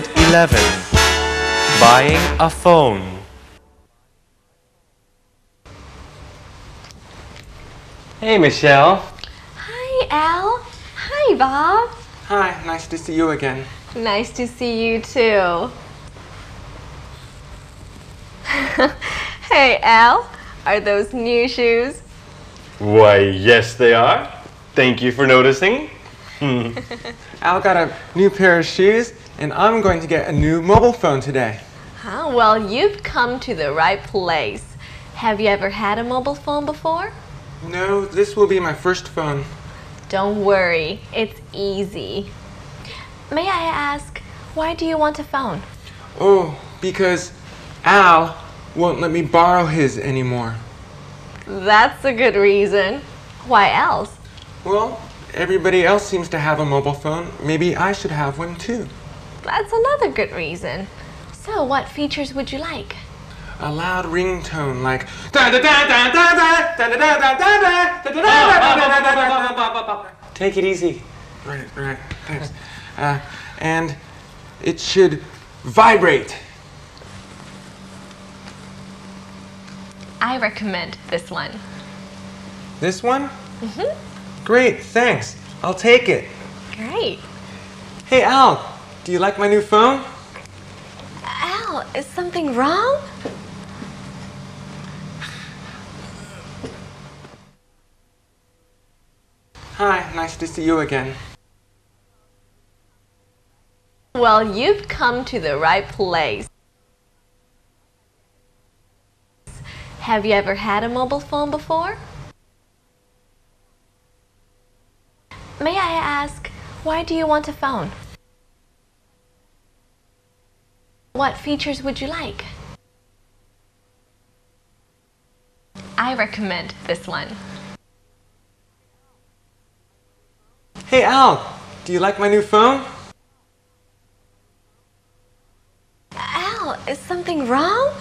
11. Buying a phone. Hey, Michelle. Hi, Al. Hi, Bob. Hi, nice to see you again. Nice to see you too. Hey, Al. Are those new shoes? Why, yes, they are. Thank you for noticing. Al got a new pair of shoes, and I'm going to get a new mobile phone today. Huh? Well, you've come to the right place. Have you ever had a mobile phone before? No, this will be my first phone. Don't worry, it's easy. May I ask, why do you want a phone? Oh, because Al won't let me borrow his anymore. That's a good reason. Why else? Well, everybody else seems to have a mobile phone. Maybe I should have one too. That's another good reason. So, what features would you like? A loud ringtone like Take it easy. Right, thanks. And it should vibrate. I recommend this one. This one? Great, thanks. I'll take it. Great. Hey Al, do you like my new phone? Al, is something wrong? Hi, nice to see you again. Well, you've come to the right place. Have you ever had a mobile phone before? May I ask, why do you want a phone? What features would you like? I recommend this one. Hey Al, do you like my new phone? Al, is something wrong?